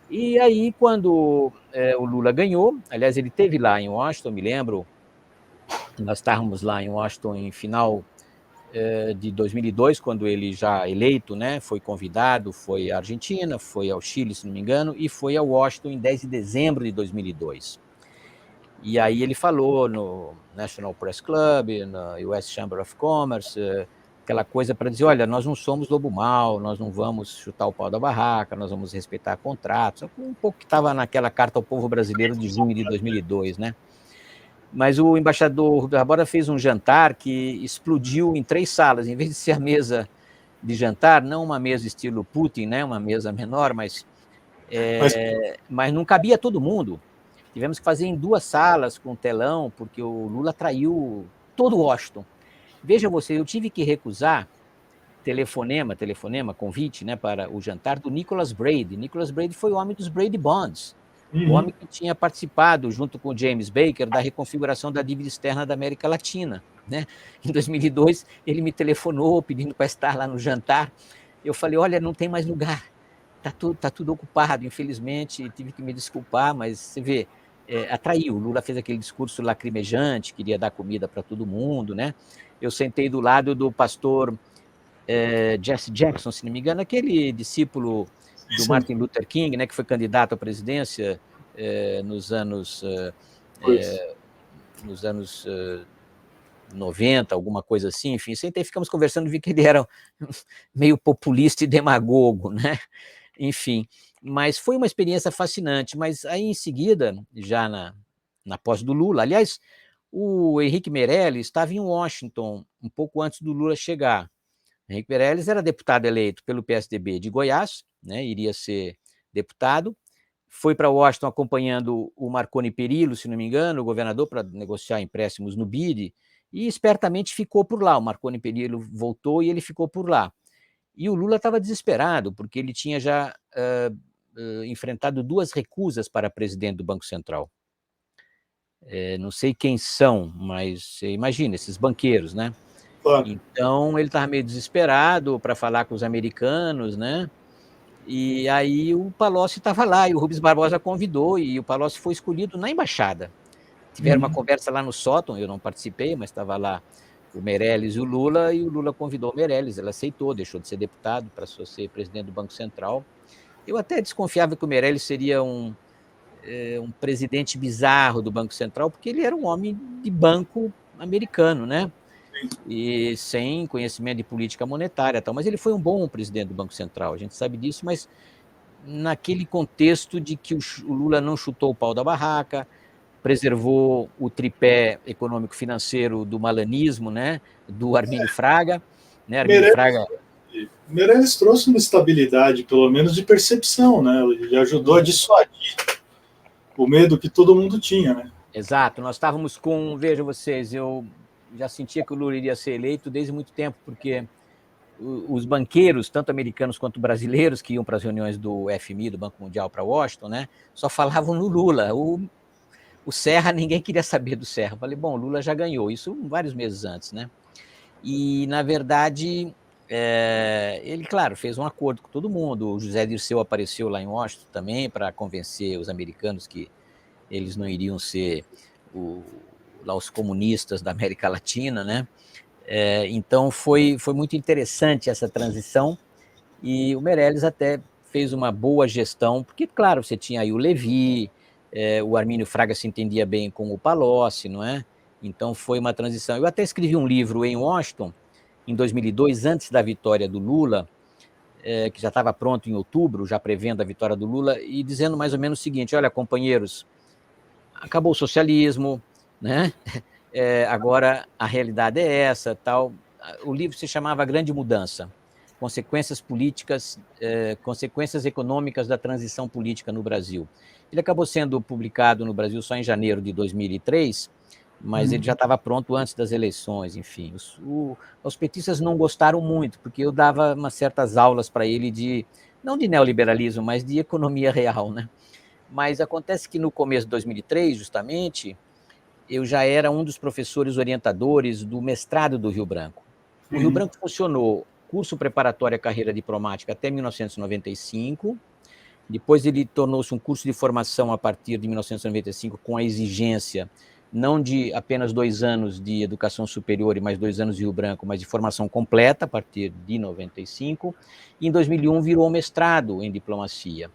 E aí, quando o Lula ganhou, aliás, ele esteve lá em Washington, me lembro, nós estávamos lá em Washington em final de 2002, quando ele já eleito, né, foi convidado, foi à Argentina, foi ao Chile, se não me engano, e foi a Washington em 10 de dezembro de 2002. E aí ele falou no National Press Club, na US Chamber of Commerce, aquela coisa para dizer, olha, nós não somos lobo mau, nós não vamos chutar o pau da barraca, nós vamos respeitar contratos, um pouco que estava naquela carta ao povo brasileiro de junho de 2002, né? Mas o embaixador Barbosa fez um jantar que explodiu em 3 salas, em vez de ser a mesa de jantar, não uma mesa estilo Putin, né, uma mesa menor, mas não cabia todo mundo. Tivemos que fazer em 2 salas com telão, porque o Lula traiu todo o Washington. Veja você, eu tive que recusar telefonema, convite, né, para o jantar do Nicholas Brady. Nicholas Brady foi o homem dos Brady Bonds, o homem que tinha participado, junto com o James Baker, da reconfiguração da dívida externa da América Latina. né? Em 2002, ele me telefonou pedindo para estar lá no jantar. Eu falei, olha, não tem mais lugar, tá tudo ocupado, infelizmente, tive que me desculpar, mas você vê, atraiu. O Lula fez aquele discurso lacrimejante, queria dar comida para todo mundo, né? Eu sentei do lado do pastor Jesse Jackson, se não me engano, aquele discípulo do Sim, Martin Luther King, né, que foi candidato à presidência nos anos pois. nos anos 90, alguma coisa assim, enfim, sentei, ficamos conversando, vi que ele era meio populista e demagogo, né? Enfim, mas foi uma experiência fascinante. Mas aí em seguida, já na posse do Lula, aliás, o Henrique Meirelles estava em Washington um pouco antes do Lula chegar. Henrique Meirelles era deputado eleito pelo PSDB de Goiás, né, iria ser deputado, foi para Washington acompanhando o Marconi Perillo, se não me engano, o governador, para negociar empréstimos no BID, e espertamente ficou por lá. O Marconi Perillo voltou e ele ficou por lá. E o Lula estava desesperado, porque ele tinha já enfrentado 2 recusas para presidente do Banco Central. Não sei quem são, mas você imagina, esses banqueiros, né? Claro. Então ele estava meio desesperado para falar com os americanos, né? E aí o Palocci estava lá, e o Rubens Barbosa convidou, e o Palocci foi escolhido na embaixada. Tiveram uma Uhum. conversa lá no sótão, eu não participei, mas estava lá o Meirelles e o Lula convidou o Meirelles, ele aceitou, deixou de ser deputado para ser presidente do Banco Central. Eu até desconfiava que o Meirelles seria um presidente bizarro do Banco Central, porque ele era um homem de banco americano, né? E sem conhecimento de política monetária, tal. Mas ele foi um bom presidente do Banco Central, a gente sabe disso, mas naquele contexto de que o Lula não chutou o pau da barraca, preservou o tripé econômico-financeiro do malanismo, né, do Armínio Fraga, né, Armínio Meirelles, Fraga, Meirelles trouxe uma estabilidade, pelo menos de percepção, né? Ele ajudou a dissuadir o medo que todo mundo tinha, né? exato, nós estávamos com, vejam vocês, eu já sentia que o Lula iria ser eleito desde muito tempo, porque os banqueiros, tanto americanos quanto brasileiros, que iam para as reuniões do FMI, do Banco Mundial, para Washington, né, só falavam no Lula. O Serra, ninguém queria saber do Serra. Eu falei, bom, o Lula já ganhou, isso vários meses antes, né? E, na verdade, ele, claro, fez um acordo com todo mundo. O José Dirceu apareceu lá em Washington também para convencer os americanos que eles não iriam ser lá os comunistas da América Latina, né? Então foi muito interessante essa transição e o Meirelles até fez uma boa gestão, porque, claro, você tinha aí o Levi, o Armínio Fraga se entendia bem com o Palocci, não é? Então foi uma transição. Eu até escrevi um livro em Washington, em 2002, antes da vitória do Lula, que já estava pronto em outubro, já prevendo a vitória do Lula, e dizendo mais ou menos o seguinte: olha, companheiros, acabou o socialismo, né? Agora a realidade é essa, tal. O livro se chamava Grande Mudança, consequências políticas, consequências econômicas da transição política no Brasil. Ele acabou sendo publicado no Brasil só em janeiro de 2003, mas ele já estava pronto antes das eleições, enfim. Os petistas não gostaram muito, porque eu dava umas certas aulas para ele não de neoliberalismo, mas de economia real, né? Mas acontece que no começo de 2003, justamente, eu já era um dos professores orientadores do mestrado do Rio Branco. O Rio Uhum. Branco funcionou curso preparatório à carreira diplomática até 1995, depois ele tornou-se um curso de formação a partir de 1995 com a exigência não de apenas 2 anos de educação superior e mais 2 anos de Rio Branco, mas de formação completa a partir de 95, e em 2001 virou mestrado em diplomacia.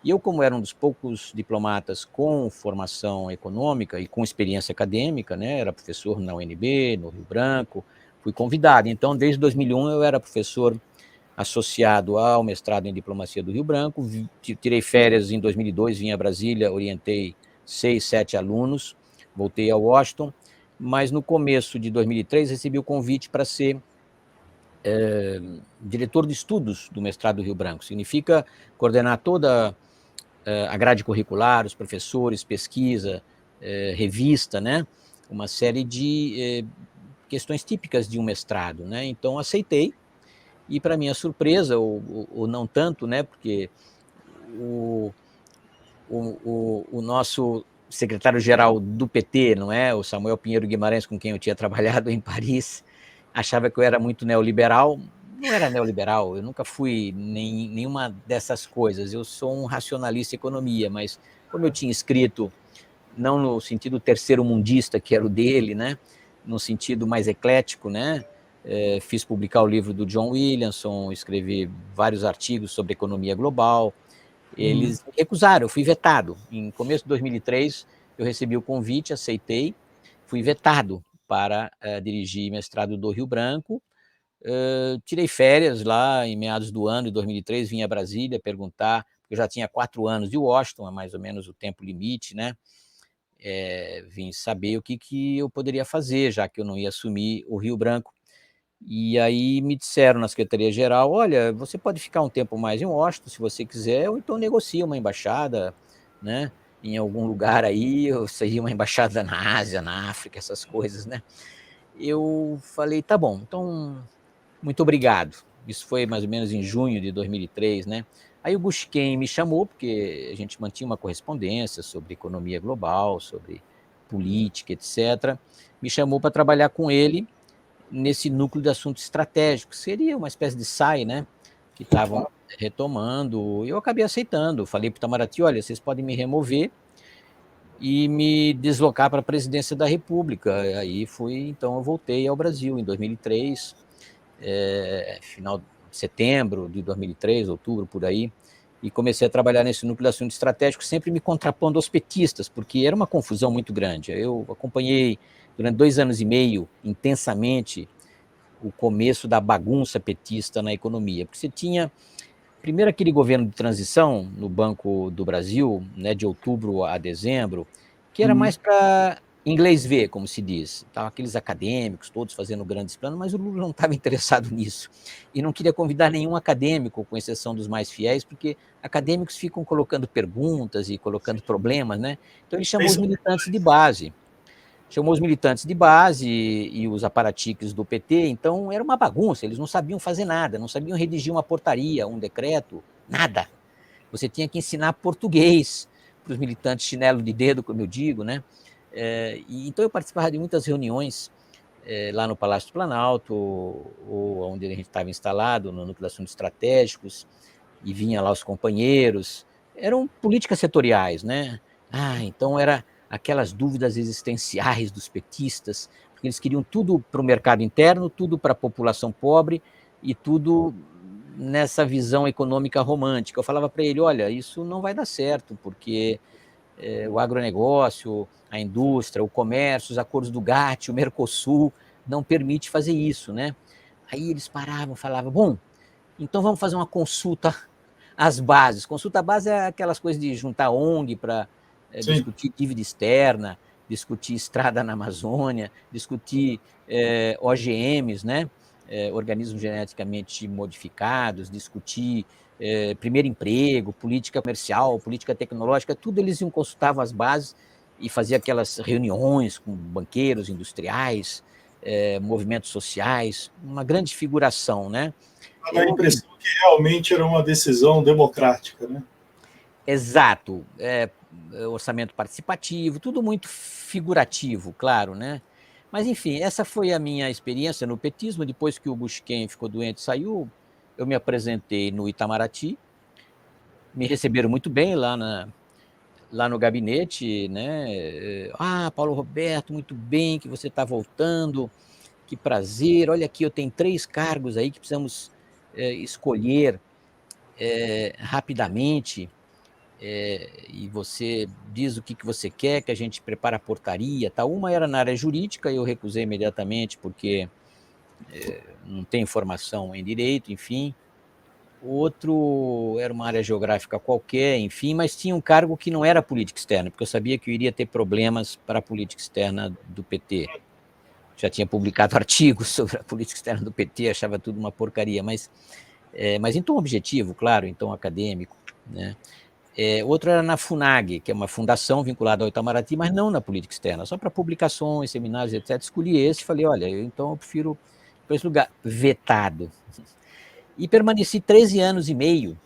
E eu, como era um dos poucos diplomatas com formação econômica e com experiência acadêmica, né, era professor na UNB, no Rio Branco, fui convidado. Então, desde 2001 eu era professor associado ao mestrado em diplomacia do Rio Branco, tirei férias em 2002, vim a Brasília, orientei 6, 7 alunos, voltei a Washington, mas no começo de 2003 recebi o convite para ser diretor de estudos do mestrado do Rio Branco. Significa coordenar toda a grade curricular, os professores, pesquisa, revista, né? Uma série de questões típicas de um mestrado, né? Então aceitei e, para minha surpresa, ou não tanto, né? Porque o nosso secretário-geral do PT, não é? O Samuel Pinheiro Guimarães, com quem eu tinha trabalhado em Paris, achava que eu era muito neoliberal. Não era neoliberal, eu nunca fui nenhuma dessas coisas. Eu sou um racionalista em economia, mas como eu tinha escrito, não no sentido terceiro-mundista, que era o dele, né? No sentido mais eclético, né? Fiz publicar o livro do John Williamson, escrevi vários artigos sobre economia global. Eles me recusaram, eu fui vetado. Em começo de 2003, eu recebi o convite, aceitei, fui vetado para dirigir mestrado do Rio Branco. Tirei férias lá em meados do ano de 2003, vim a Brasília perguntar, porque eu já tinha 4 anos de Washington, é mais ou menos o tempo limite, né? Vim saber o que eu poderia fazer, já que eu não ia assumir o Rio Branco. E aí me disseram na Secretaria-Geral, olha, você pode ficar um tempo mais em Washington, se você quiser, ou então negocia uma embaixada, né, em algum lugar aí, ou seria uma embaixada na Ásia, na África, essas coisas, né. Eu falei, tá bom, então, muito obrigado. Isso foi mais ou menos em junho de 2003, né. Aí o Gushken me chamou, porque a gente mantinha uma correspondência sobre economia global, sobre política, etc. Me chamou para trabalhar com ele nesse núcleo de assuntos estratégicos, seria uma espécie de SAI, né, que estavam retomando, e eu acabei aceitando, falei para o Itamaraty, olha, vocês podem me remover e me deslocar para a presidência da República, aí então eu voltei ao Brasil em 2003, final de setembro de 2003, outubro, por aí, e comecei a trabalhar nesse núcleo de assuntos estratégicos, sempre me contrapondo aos petistas, porque era uma confusão muito grande. Eu acompanhei durante 2 anos e meio, intensamente, o começo da bagunça petista na economia, porque você tinha, primeiro, aquele governo de transição no Banco do Brasil, né, de outubro a dezembro, que era mais para inglês ver, como se diz. Estavam aqueles acadêmicos todos fazendo grandes planos, mas o Lula não estava interessado nisso. E não queria convidar nenhum acadêmico, com exceção dos mais fiéis, porque acadêmicos ficam colocando perguntas e colocando problemas, né? Então ele chamou os militantes de base. Chamou os militantes de base e os aparatiques do PT, então era uma bagunça, eles não sabiam fazer nada, não sabiam redigir uma portaria, um decreto, nada. Você tinha que ensinar português para os militantes chinelo de dedo, como eu digo, né? Então eu participava de muitas reuniões lá no Palácio do Planalto, ou onde a gente estava instalado, no Núcleo de Assuntos Estratégicos, e vinha lá os companheiros, eram políticas setoriais, né? Então era aquelas dúvidas existenciais dos petistas, porque eles queriam tudo para o mercado interno, tudo para a população pobre e tudo nessa visão econômica romântica. Eu falava para ele, olha, isso não vai dar certo, porque o agronegócio, a indústria, o comércio, os acordos do GATT, o Mercosul, não permite fazer isso, né? Aí eles paravam, falavam, bom, então vamos fazer uma consulta às bases. Consulta à base é aquelas coisas de juntar ONG para discutir dívida externa, discutir estrada na Amazônia, discutir OGMs, né? Organismos geneticamente modificados, discutir primeiro emprego, política comercial, política tecnológica, tudo eles iam consultavam as bases e faziam aquelas reuniões com banqueiros, industriais, movimentos sociais, uma grande figuração, né? Dá a impressão que realmente era uma decisão democrática, né? Exato. Orçamento participativo, tudo muito figurativo, claro, né? Mas, enfim, essa foi a minha experiência no petismo. Depois que o Gushken ficou doente e saiu, eu me apresentei no Itamaraty, me receberam muito bem lá no gabinete, né? Paulo Roberto, muito bem que você está voltando, que prazer. Olha aqui, eu tenho 3 cargos aí que precisamos escolher rapidamente. E você diz o que você quer, que a gente prepara a portaria, tá? Uma era na área jurídica, eu recusei imediatamente porque não tenho formação em direito, enfim. O outro era uma área geográfica qualquer, enfim, mas tinha um cargo que não era política externa, porque eu sabia que eu iria ter problemas para a política externa do PT. Já tinha publicado artigos sobre a política externa do PT, achava tudo uma porcaria, mas em tom objetivo, claro, em tom acadêmico, né? Outro era na FUNAG, que é uma fundação vinculada ao Itamaraty, mas não na política externa, só para publicações, seminários, etc. Escolhi esse e falei, olha, então eu prefiro para esse lugar, vetado. E permaneci 13 anos e meio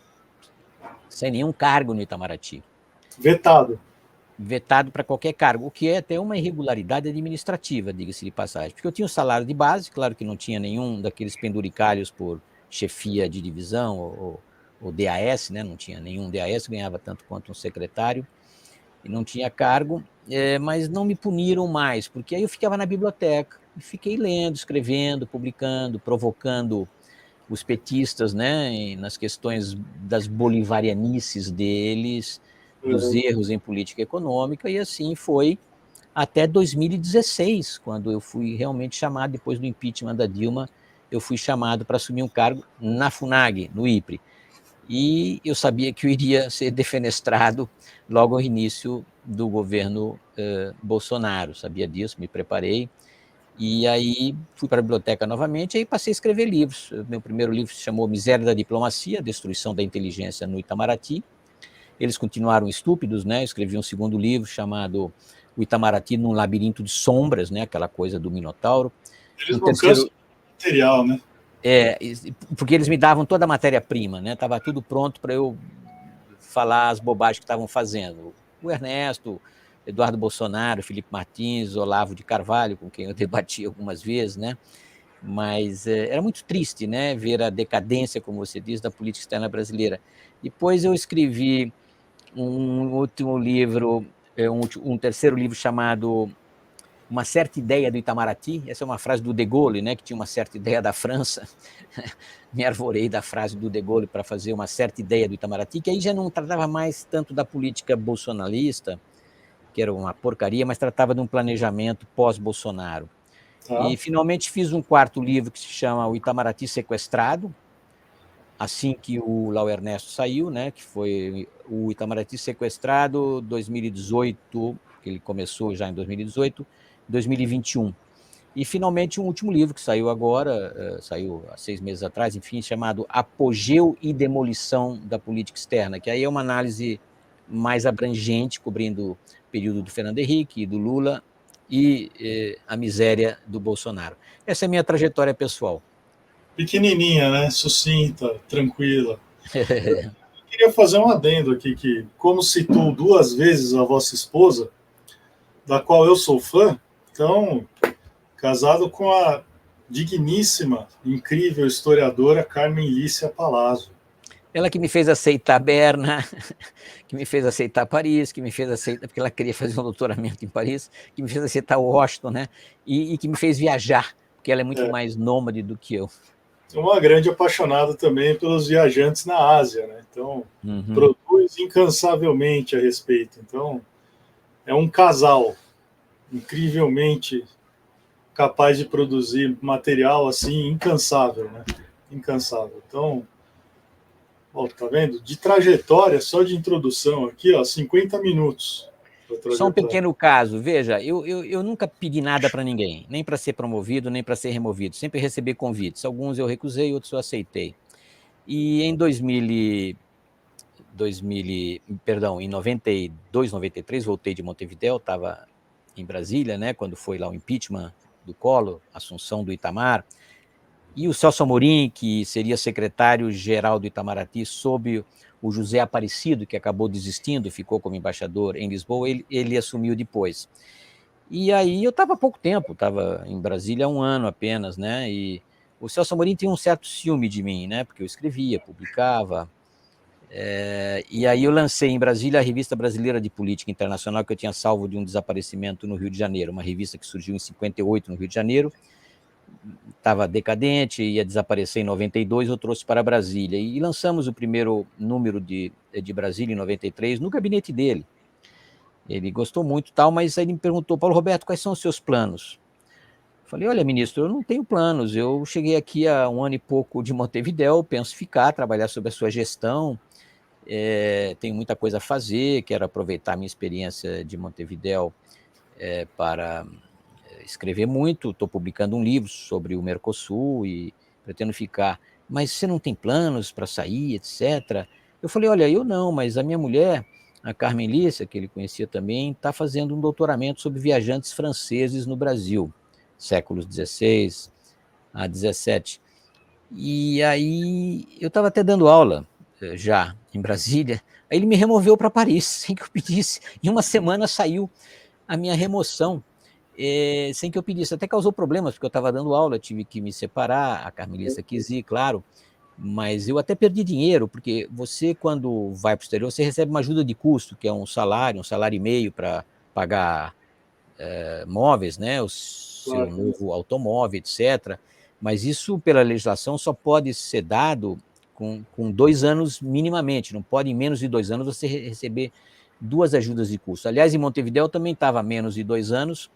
sem nenhum cargo no Itamaraty. Vetado. vetado para qualquer cargo, o que é até uma irregularidade administrativa, diga-se de passagem, porque eu tinha o salário de base, claro que não tinha nenhum daqueles penduricalhos por chefia de divisão ou DAS, né? Não tinha nenhum DAS, ganhava tanto quanto um secretário, e não tinha cargo, mas não me puniram mais, porque aí eu ficava na biblioteca, e fiquei lendo, escrevendo, publicando, provocando os petistas, né, nas questões das bolivarianices deles, dos erros em política econômica, e assim foi até 2016, quando eu fui realmente chamado, depois do impeachment da Dilma, eu fui chamado para assumir um cargo na FUNAG, no IPRE. E eu sabia que eu iria ser defenestrado logo ao início do governo Bolsonaro, sabia disso, me preparei. E aí fui para a biblioteca novamente e aí passei a escrever livros. Meu primeiro livro se chamou Miséria da Diplomacia, Destruição da Inteligência no Itamaraty. Eles continuaram estúpidos, né? Eu escrevi um segundo livro chamado O Itamaraty num Labirinto de Sombras, né? Aquela coisa do Minotauro. Eles não cansam do material, né? Porque eles me davam toda a matéria-prima, né? Estava tudo pronto para eu falar as bobagens que estavam fazendo. O Ernesto, Eduardo Bolsonaro, Felipe Martins, Olavo de Carvalho, com quem eu debati algumas vezes, né? Mas era muito triste, né, ver a decadência, como você diz, da política externa brasileira. Depois eu escrevi um último livro, um terceiro livro chamado Uma Certa Ideia do Itamaraty. Essa é uma frase do De Gaulle, né, que tinha uma certa ideia da França. Me arvorei da frase do De Gaulle para fazer Uma Certa Ideia do Itamaraty, que aí já não tratava mais tanto da política bolsonarista, que era uma porcaria, mas tratava de um planejamento pós-Bolsonaro. E finalmente fiz um quarto livro que se chama O Itamaraty Sequestrado, assim que o Lau Ernesto saiu, né, que foi o Itamaraty Sequestrado 2018, que ele começou já em 2018, 2021. E finalmente um último livro que saiu agora, saiu há 6 meses atrás, enfim, chamado Apogeu e Demolição da Política Externa, que aí é uma análise mais abrangente, cobrindo o período do Fernando Henrique e do Lula e a miséria do Bolsonaro. Essa é a minha trajetória pessoal. Pequenininha, né? Sucinta, tranquila. Eu queria fazer um adendo aqui, que como citou 2 vezes a vossa esposa, da qual eu sou fã, então, casado com a digníssima, incrível historiadora Carmen Lícia Palazzo. Ela que me fez aceitar Berna, que me fez aceitar Paris, que me fez aceitar, porque ela queria fazer um doutoramento em Paris, que me fez aceitar Washington, né? E que me fez viajar, porque ela é muito mais nômade do que eu. Uma grande apaixonada também pelos viajantes na Ásia, né? Então, produz incansavelmente a respeito. Então, é um casal incrivelmente capaz de produzir material assim incansável, né? Incansável. Então, ó, tá vendo? De trajetória, só de introdução aqui, ó, 50 minutos. Só um pequeno caso, veja, eu nunca pedi nada para ninguém, nem para ser promovido, nem para ser removido, sempre recebi convites, alguns eu recusei, outros eu aceitei. E em em 92, 93, voltei de Montevidéu, estava em Brasília, né, quando foi lá o impeachment do Collor, assunção do Itamar, e o Celso Amorim, que seria secretário-geral do Itamaraty, sob o José Aparecido, que acabou desistindo, ficou como embaixador em Lisboa, ele assumiu depois. E aí eu estava há pouco tempo, estava em Brasília há 1 ano apenas, né? E o Celso Amorim tinha um certo ciúme de mim, né? Porque eu escrevia, publicava. E aí eu lancei em Brasília a Revista Brasileira de Política Internacional, que eu tinha salvo de um desaparecimento no Rio de Janeiro, uma revista que surgiu em 58 no Rio de Janeiro, estava decadente, ia desaparecer em 92, eu trouxe para Brasília. E lançamos o primeiro número de Brasília em 93 no gabinete dele. Ele gostou muito, tal, mas aí ele me perguntou: Paulo Roberto, quais são os seus planos? Eu falei: olha, ministro, eu não tenho planos, eu cheguei aqui há 1 ano e pouco de Montevidéu, penso ficar, trabalhar sob a sua gestão, tenho muita coisa a fazer, quero aproveitar a minha experiência de Montevidéu para escrever muito, estou publicando um livro sobre o Mercosul e pretendo ficar, mas você não tem planos para sair, etc. Eu falei: olha, eu não, mas a minha mulher, a Carmen Lícia, que ele conhecia também, está fazendo um doutoramento sobre viajantes franceses no Brasil, séculos XVI a XVII. E aí eu estava até dando aula já em Brasília, aí ele me removeu para Paris, sem que eu pedisse. Em uma semana saiu a minha remoção, sem que eu pedisse. Até causou problemas, porque eu estava dando aula, tive que me separar, a Carmelissa quis ir, claro, mas eu até perdi dinheiro, porque você, quando vai para o exterior, você recebe uma ajuda de custo, que é um salário e meio para pagar móveis, né, o seu Claro. novo automóvel, etc. Mas isso, pela legislação, só pode ser dado com 2 anos minimamente, não pode em menos de 2 anos você receber 2 ajudas de custo. Aliás, em Montevidéu também estava menos de 2 anos,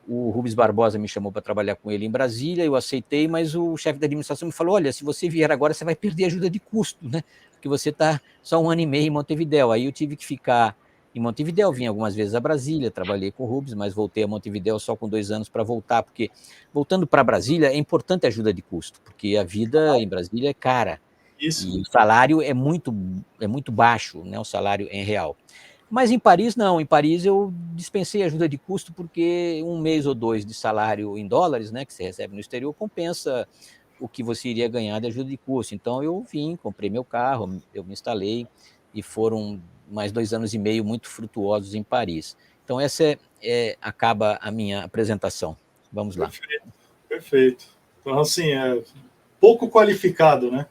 o Rubens Barbosa me chamou para trabalhar com ele em Brasília, eu aceitei, mas o chefe da administração me falou, olha, se você vier agora, você vai perder ajuda de custo, né? Porque você está só 1 ano e meio em Montevidéu. Aí eu tive que ficar em Montevidéu, vim algumas vezes a Brasília, trabalhei com o Rubens, mas voltei a Montevidéu só com 2 anos para voltar, porque voltando para Brasília é importante a ajuda de custo, porque a vida em Brasília é cara, Isso. e o salário é muito baixo, né, o salário em real. Mas em Paris, não. Em Paris eu dispensei ajuda de custo porque 1 mês ou 2 de salário em dólares, né, que você recebe no exterior, compensa o que você iria ganhar de ajuda de custo. Então eu vim, comprei meu carro, eu me instalei e foram mais 2 anos e meio muito frutuosos em Paris. Então essa acaba a minha apresentação. Vamos lá. Perfeito, perfeito. Então, assim, pouco qualificado, né?